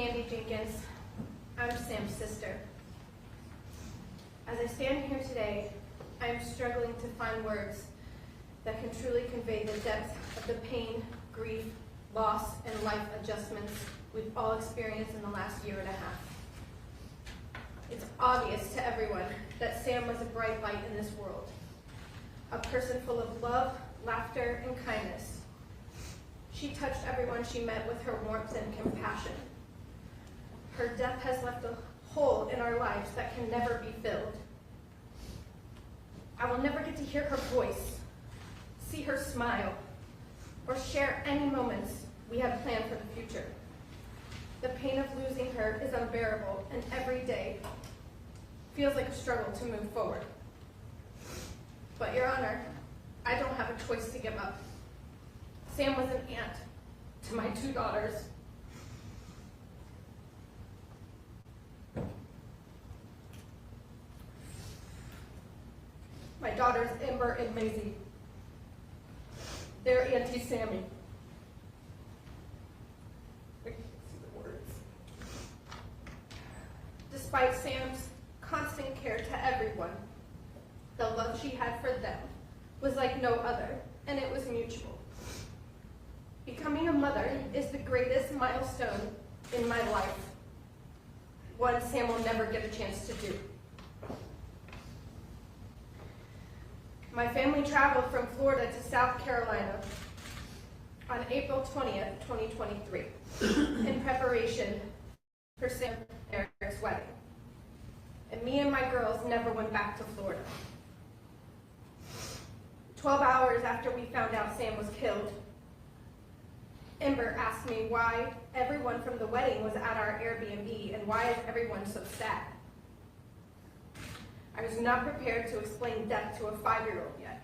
Mandy Jenkins. I'm Sam's sister. As I stand here today, I am struggling to find words that can truly convey the depth of the pain, grief, loss, and life adjustments we've all experienced in the last year and a half. It's obvious to everyone that Sam was a bright light in this world, a person full of love, laughter, and kindness. She touched everyone she met with her warmth and compassion. Her death has left a hole in our lives that can never be filled. I will never get to hear her voice, see her smile, or share any moments we had planned for the future. The pain of losing her is unbearable, and every day feels like a struggle to move forward. But, Your Honor, I don't have a choice to give up. Sam was an aunt to my 2 daughters. My daughters, Amber and Maisie. They're Auntie Sammy. I can't see the words. Despite Sam's constant care to everyone, the love she had for them was like no other, and it was mutual. Becoming a mother is the greatest milestone in my life, one Sam will never get a chance to do. My family traveled from Florida to South Carolina on April 20th, 2023, in preparation for Sam and Eric's wedding. And me and my girls never went back to Florida. 12 hours after we found out Sam was killed, Amber asked me why everyone from the wedding was at our Airbnb and why is everyone so sad. I was not prepared to explain death to a 5-year-old yet,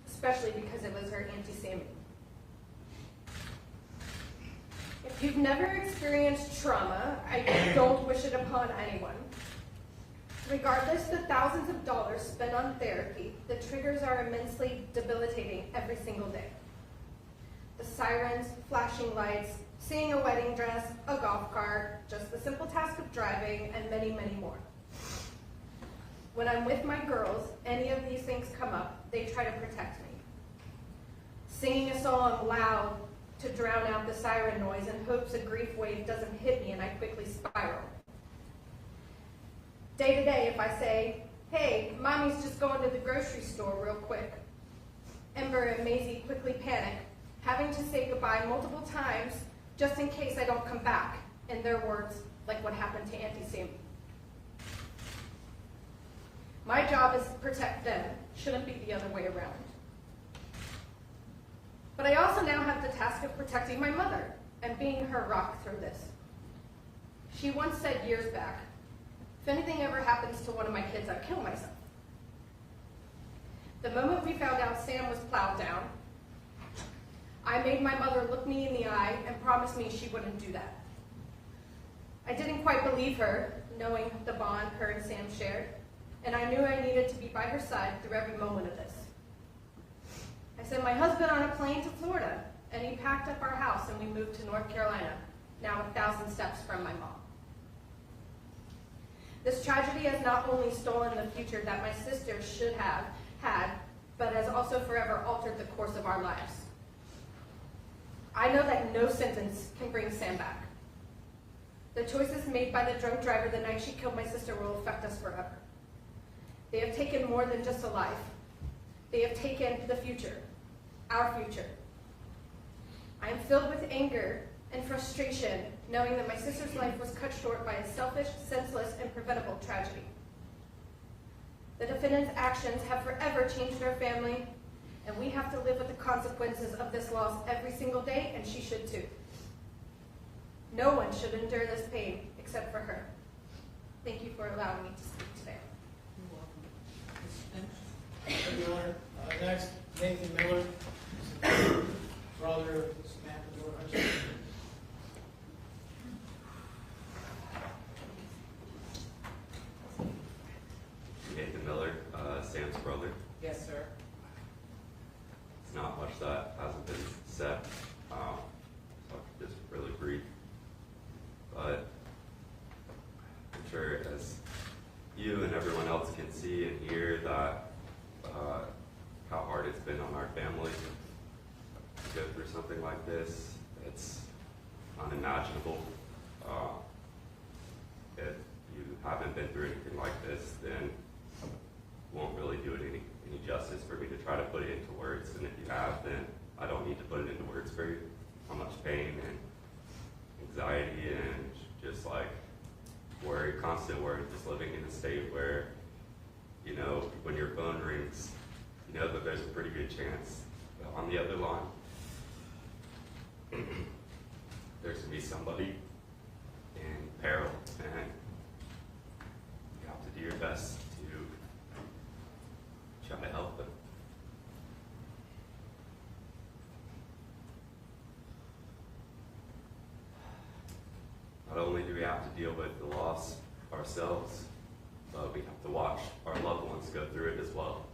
especially because it was her Auntie Sammy. If you've never experienced trauma, I don't wish it upon anyone. Regardless the thousands of dollars spent on therapy, the triggers are immensely debilitating every single day. The sirens, flashing lights, seeing a wedding dress, a golf cart, just the simple task of driving, and many, many more. When I'm with my girls, any of these things come up, they try to protect me. Singing a song loud to drown out the siren noise in hopes a grief wave doesn't hit me and I quickly spiral. Day to day, if I say, hey, mommy's just going to the grocery store real quick, Amber and Maisie quickly panic, having to say goodbye multiple times just in case I don't come back, in their words, like what happened to Auntie Sammy. My job is to protect them, shouldn't be the other way around. But I also now have the task of protecting my mother and being her rock through this. She once said years back, if anything ever happens to one of my kids, I'd kill myself. The moment we found out Sam was plowed down, I made my mother look me in the eye and promise me she wouldn't do that. I didn't quite believe her, knowing the bond her and Sam shared, and I knew I needed to be by her side through every moment of this. I sent my husband on a plane to Florida, and he packed up our house and we moved to North Carolina, now 1,000 steps from my mom. This tragedy has not only stolen the future that my sister should have had, but has also forever altered the course of our lives. I know that no sentence can bring Sam back. The choices made by the drunk driver the night she killed my sister will affect us forever. They have taken more than just a life. They have taken the future, our future. I am filled with anger and frustration knowing that my sister's life was cut short by a selfish, senseless, and preventable tragedy. The defendant's actions have forever changed our family, and we have to live with the consequences of this loss every single day, and she should too. No one should endure this pain except for her. Thank you for allowing me to speak today. Thank you, Your Honor. Next, Nathan Miller, brother of Samantha Miller Hutchinson. Nathan Miller, Sam's brother. Yes, sir. It's not much that hasn't been said, so I'll just really brief. But can see and hear that how hard it's been on our family to go through something like this. It's unimaginable. If you haven't been through anything like this, then it won't really do it any justice for me to try to put it into words. And if you have, then I don't need to put it into words for you. How much pain and anxiety and just like worry, constant worry, just living in a state where, you know, when your phone rings, you know that there's a pretty good chance that on the other line, there's going to be somebody in peril, and you have to do your best to try to help them. Not only do we have to deal with the loss ourselves, but we have to watch our loved ones go through it as well.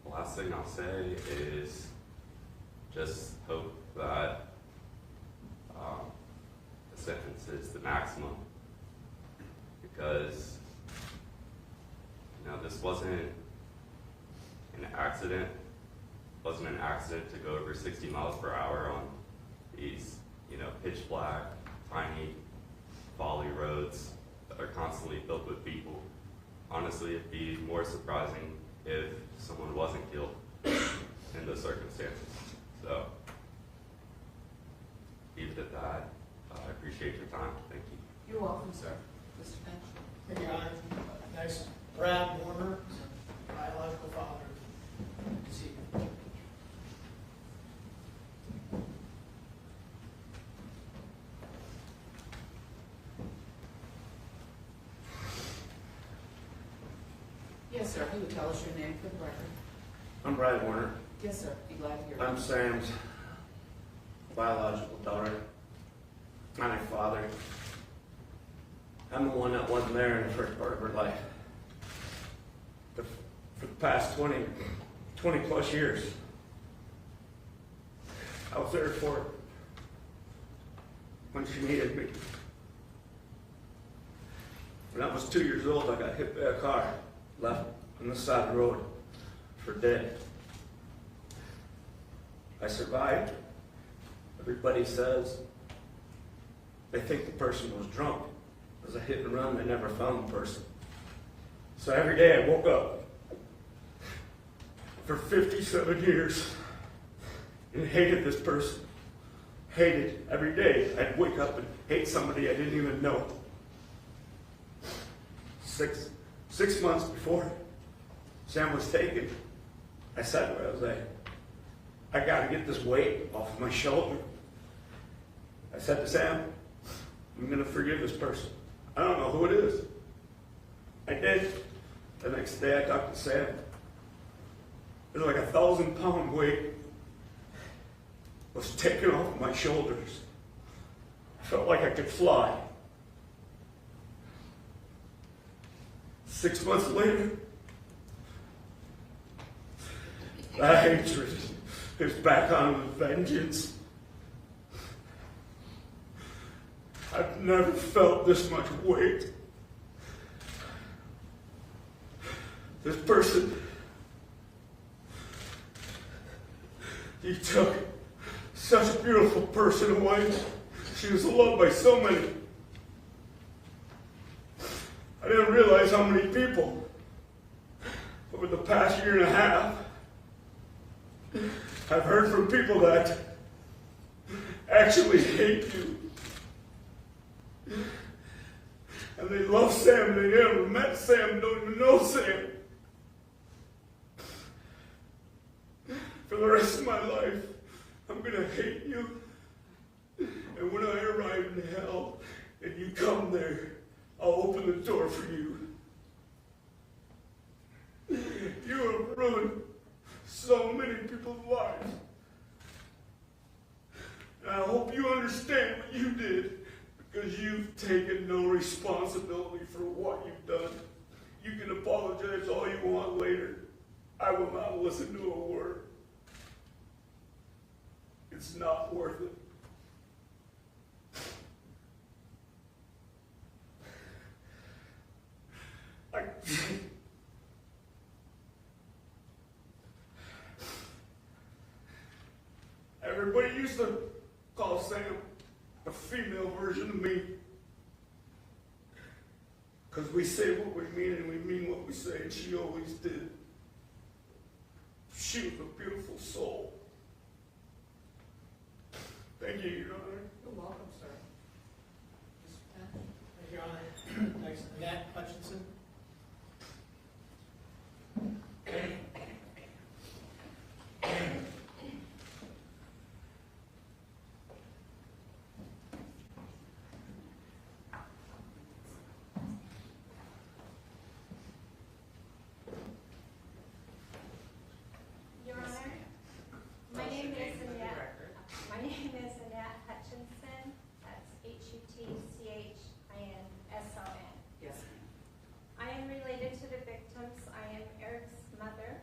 The last thing I'll say is just hope that the sentence is the maximum, because this wasn't an accident. It wasn't an accident to go over 60 miles per hour on these, pitch black, tiny, folly roads that are constantly filled with people. Honestly, it'd be more surprising if someone wasn't killed in those circumstances. So, leave it at that. I appreciate your time. Thank you. You're welcome, sir. Mr. Finch. Thank you, Your Honor. Next, Brad Warner, biological father. Good to see you. Yes, sir. If you would tell us your name for the record. I'm Brad Warner. Yes, sir. Be glad to hear it. I'm Sam's biological daughter. I'm her father. I'm the one that wasn't there in the first part of her life. For the past 20 plus years, I was there for her when she needed me. When I was 2 years old, I got hit by a car, left on the side of the road for dead. I survived. Everybody says they think the person was drunk. It was a hit and run. They never found the person. So every day I woke up for 57 years and hated this person. Hated every day. I'd wake up and hate somebody I didn't even know. Six months before Sam was taken, I said to her, I was like, I got to get this weight off of my shoulder. I said to Sam, I'm going to forgive this person. I don't know who it is. I did. The next day I talked to Sam. It was like 1,000-pound weight was taken off of my shoulders. I felt like I could fly. 6 months later, the hatred is back on with vengeance. I've never felt this much weight. This person, you took such a beautiful person away. She was loved by so many. I didn't realize how many people over the past year and a half I've heard from people that actually hate you. And they love Sam, they never met Sam, don't even know Sam. For the rest of my life, I'm going to hate you. And when I arrive in hell and you come there, I'll open the door for you. You have ruined so many people's lives. And I hope you understand what you did, because you've taken no responsibility for what you've done. You can apologize all you want later. I will not listen to a word. It's not worth it. Everybody used to call Sam the female version of me. Because we say what we mean and we mean what we say, and she always did. She was a beautiful soul. Thank you, Your Honor. You're welcome, sir. Mr. Penn? Thank you, Your Honor. Next, Aric Hutchinson. Your Honor, my name is Annette. My name is Annette Hutchinson. That's Hutchinson. Yes, I am related to the victims. I am Eric's mother.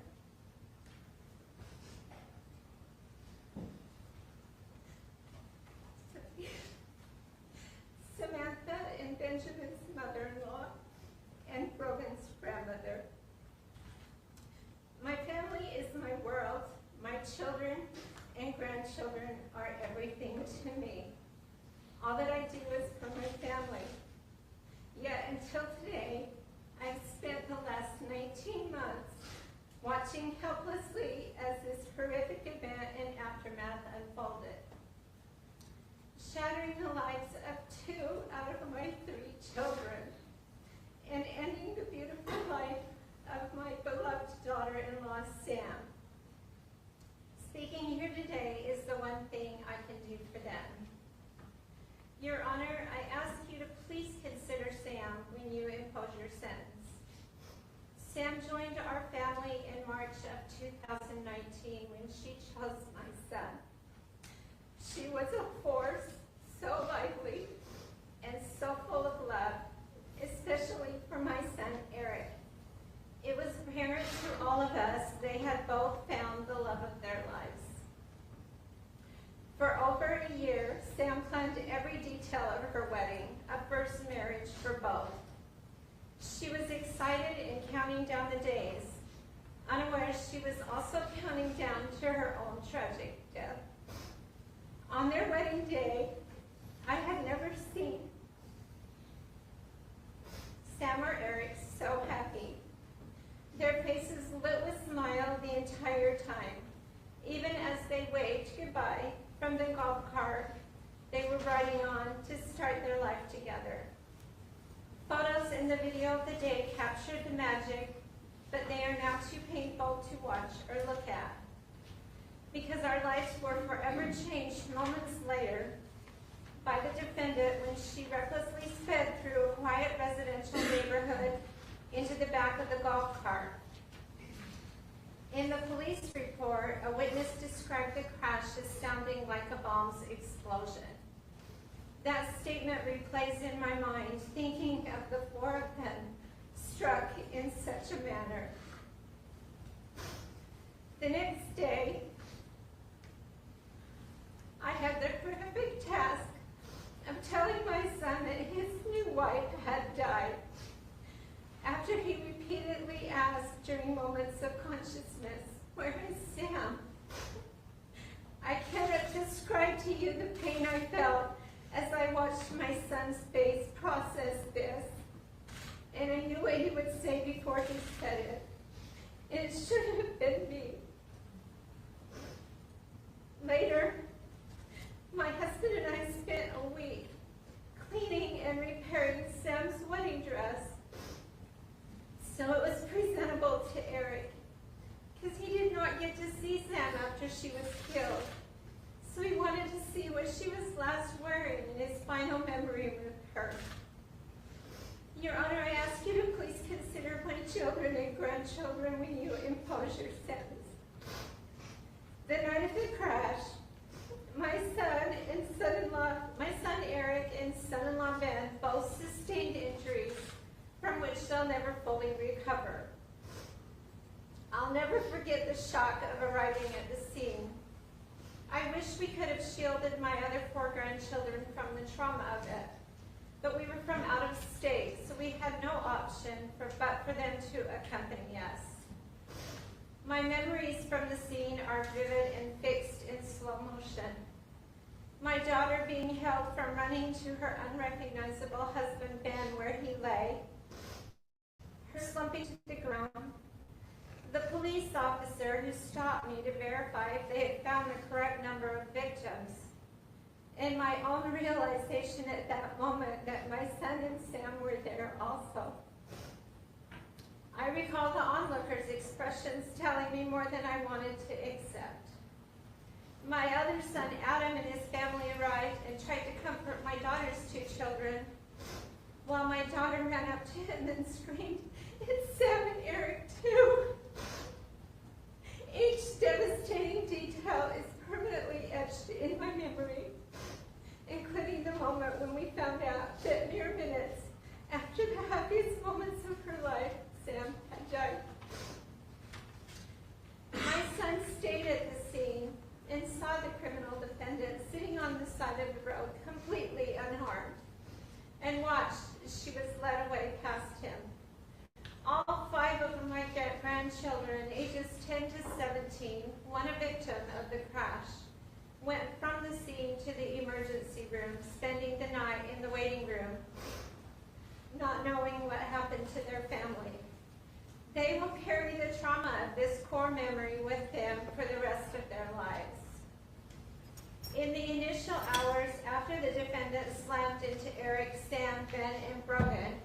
Samantha and Benjamin's mother-in-law and Brogan's grandmother. My family is my world. My children and grandchildren are everything to me. All that I do is for my family. Yet until today, I've spent the last 19 months watching helplessly as this horrific event and aftermath unfolded, shattering the lives of 2 out of my 3 children, and ending the beautiful life of my beloved daughter-in-law, Sam. Speaking here today is the one thing I can do for them. Your Honor, I ask you to please consider Sam when you impose your sentence. Sam joined our family in March of 2019 when she chose my son. She was a force, so lively and so full of love, especially for my son, Aric. It was apparent to all of us they had both found the love of their lives. For over a year, Sam planned every detail of her wedding, a first marriage for both. She was excited and counting down the days, unaware she was also counting down to her own tragic death. On their wedding day, I had never seen Sam or Aric so happy. Their faces lit with smile the entire time. Even as they waved goodbye from the golf cart they were riding on to start their life together. Photos in the video of the day captured the magic, but they are now too painful to watch or look at. Because our lives were forever changed moments later by the defendant when she recklessly sped through a quiet residential neighborhood into the back of the golf cart. In the police report, a witness described the crash as sounding like a bomb's explosion. That statement replays in my mind, thinking of the 4 of them struck in such a manner. The next day, I had the horrific task of telling my son that his new wife had died. After he repeatedly asked during moments of consciousness, "Where is Sam?" I cannot describe to you the pain I felt as I watched my son's face process this. And I knew what he would say before he said it. And it should have been me. Later, my husband and I spent a week cleaning and repairing Sam's wedding dress so it was presentable to Aric, because he did not get to see Sam after she was killed. So he wanted to see what she was last wearing in his final memory with her. Your Honor, I ask you to please consider my children and grandchildren when you impose your sentence. The night of the crash, my son Aric and son-in-law Ben both sustained injuries from which they'll never fully recover. I'll never forget the shock of arriving at the scene. I wish we could have shielded my other 4 grandchildren from the trauma of it, but we were from out of state, so we had no option but for them to accompany us. My memories from the scene are vivid and fixed in slow motion. My daughter being held from running to her unrecognizable husband Ben where he lay, her slumping to the ground, the police officer who stopped me to verify if they had found the correct number of victims, and my own realization at that moment that my son and Sam were there also. I recall the onlookers' expressions telling me more than I wanted to accept. My other son, Adam, and his family arrived and tried to comfort my daughter's two children, while my daughter ran up to him and screamed, "It's Sam and Aric too." Each devastating detail is permanently etched in my memory, including the moment when we found out that mere minutes after the happiest moments of her life, Sam had died. My son stayed at the scene and saw the criminal defendant sitting on the side of the road completely unharmed, and watched as she was led away past him. All 5 of my grandchildren, ages 10 to 17, one a victim of the crash, went from the scene to the emergency room, spending the night in the waiting room, not knowing what happened to their family. They will carry the trauma of this core memory with them for the rest of their lives. In the initial hours after the defendant slammed into Aric, Sam, Ben, and Brogan,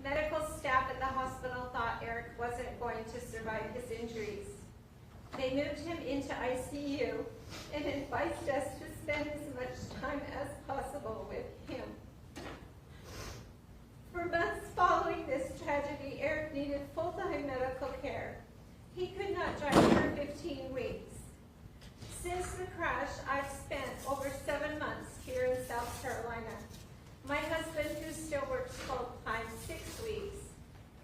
medical staff at the hospital thought Aric wasn't going to survive his injuries. They moved him into ICU and advised us to spend as much time as possible with him. For months following this tragedy, Aric needed full-time medical care. He could not drive for 15 weeks. Since the crash, I've spent over 7 months here in South Carolina. My husband, who still works full-time, 6 weeks.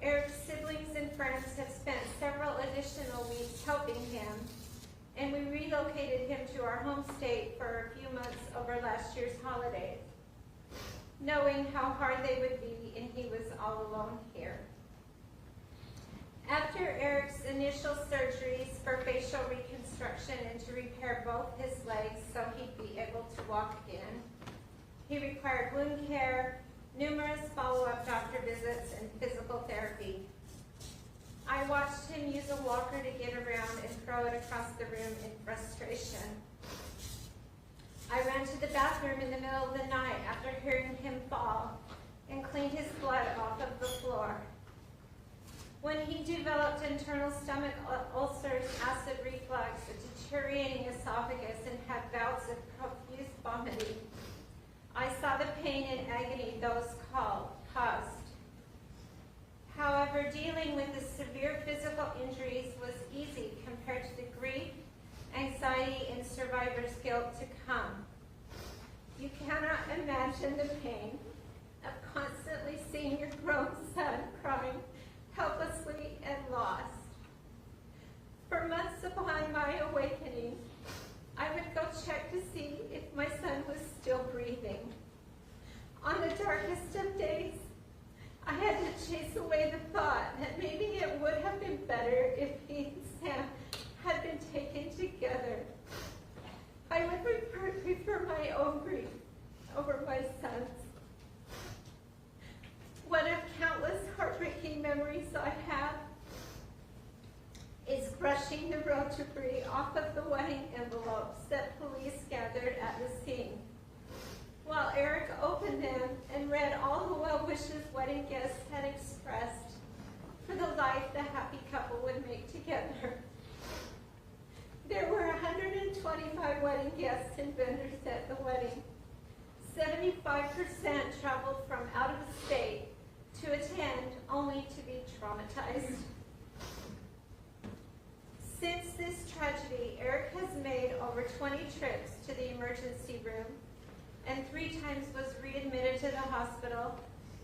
Aric's siblings and friends have spent several additional weeks helping him, and we relocated him to our home state for a few months over last year's holidays, knowing how hard they would be, and he was all alone here. After Aric's initial surgeries for facial reconstruction and to repair both his legs so he'd be able to walk again, he required wound care, numerous follow-up doctor visits, and physical therapy. I watched him use a walker to get around and throw it across the room in frustration. I ran to the bathroom in the middle of the night after hearing him fall and cleaned his blood off of the floor. When he developed internal stomach ulcers, acid reflux, a deteriorating esophagus, and had bouts of profuse vomiting, I saw the pain and agony those caused. However, dealing with the severe physical injuries was easy compared to the grief, anxiety, and survivor's guilt to come. You cannot imagine the pain of constantly seeing your grown son crying helplessly and lost. For months upon my awakening, I would go check to see if my son was still breathing. On the darkest of days, I had to chase away the thought that maybe it would have been better if he and Sam had been taken together. I would prefer my own grief over my son's. One of countless heartbreaking memories I have is brushing the road debris off of the wedding envelopes that police gathered at the scene, while Aric opened them and read all the well wishes wedding guests had expressed for the life the happy couple would make together. There were 125 wedding guests and vendors at the wedding. 75% traveled from out of the state to attend, only to be traumatized. Since this tragedy, Aric has made over 20 trips to the emergency room and 3 times was readmitted to the hospital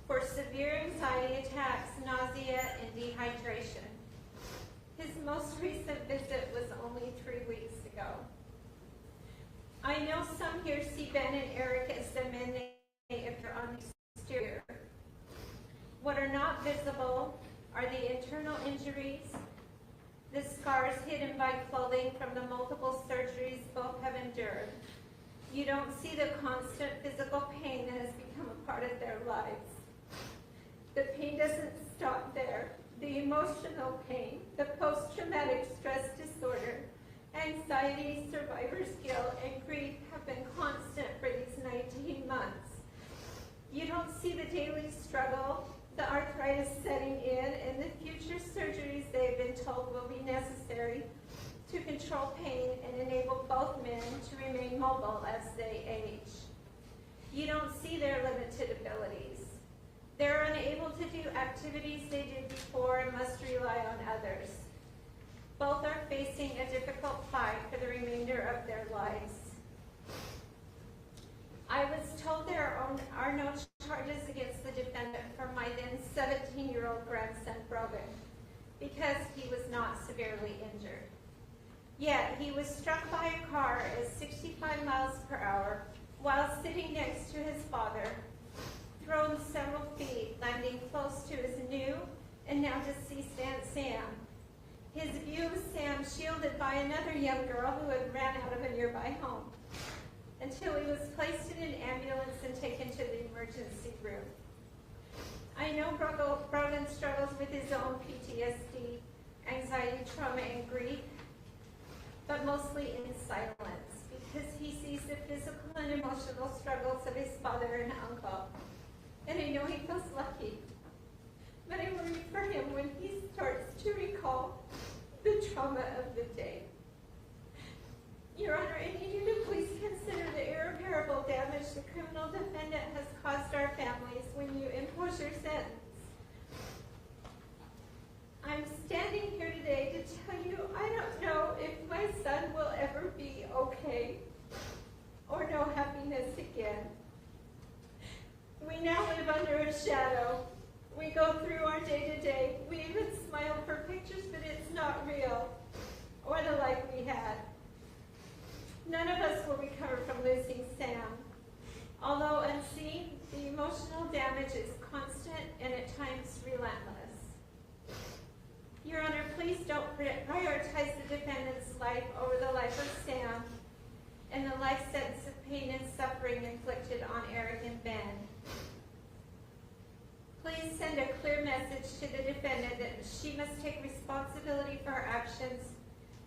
for severe anxiety attacks, nausea, and dehydration. His most recent visit was only 3 weeks ago. I know some here see Ben and Aric as the men they appear on the exterior. What are not visible are the internal injuries, the scars hidden by clothing from the multiple surgeries both have endured. You don't see the constant physical pain that has become a part of their lives. The pain doesn't stop there. The emotional pain, the post-traumatic stress disorder, anxiety, survivor's guilt, and grief have been constant for these 19 months. You don't see the daily struggle, the arthritis setting in, and the future surgeries they've been told will be necessary to control pain and enable both men to remain mobile as they age. You don't see their limited abilities. They're unable to do activities they did before and must rely on others. Both are facing a difficult fight for the remainder of their lives. I was told there are no charges against the defendant for my then 17-year-old grandson, Brogan, because he was not severely injured. Yet he was struck by a car at 65 miles per hour while sitting next to his father, thrown several feet, landing close to his new and now deceased Aunt Sam. His view of Sam shielded by another young girl who had ran out of a nearby home, until he was placed in an ambulance and taken to the emergency room. I know Brogan struggles with his own PTSD, anxiety, trauma, and grief, but mostly in silence, because he sees the physical and emotional struggles of his father and uncle. And I know he feels lucky, but I worry for him when he starts to recall the trauma of the day. Your Honor, I need you to please consider the irreparable damage the criminal defendant has caused our families when you impose your sentence. I'm standing here today to tell you I don't know if my son will ever be okay or know happiness again. We now live under a shadow. We go through our day-to-day. We even smile for pictures, but it's not real or the life we had. None of us will recover from losing Sam. Although unseen, the emotional damage is constant and at times relentless. Your Honor, please don't prioritize the defendant's life over the life of Sam and the life sentence of pain and suffering inflicted on Aric and Ben. Please send a clear message to the defendant that she must take responsibility for her actions,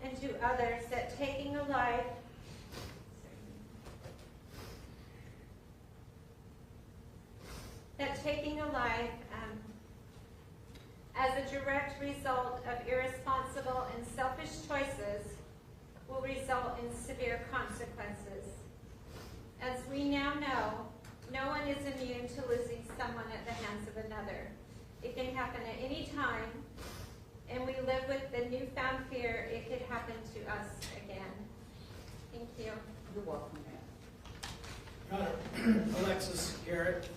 and to others that taking a life as a direct result of irresponsible and selfish choices will result in severe consequences. As we now know, no one is immune to losing someone at the hands of another. It can happen at any time, and we live with the newfound fear it could happen to us again. Thank you. You're welcome, ma'am. Your Honor, Alexis Garrett,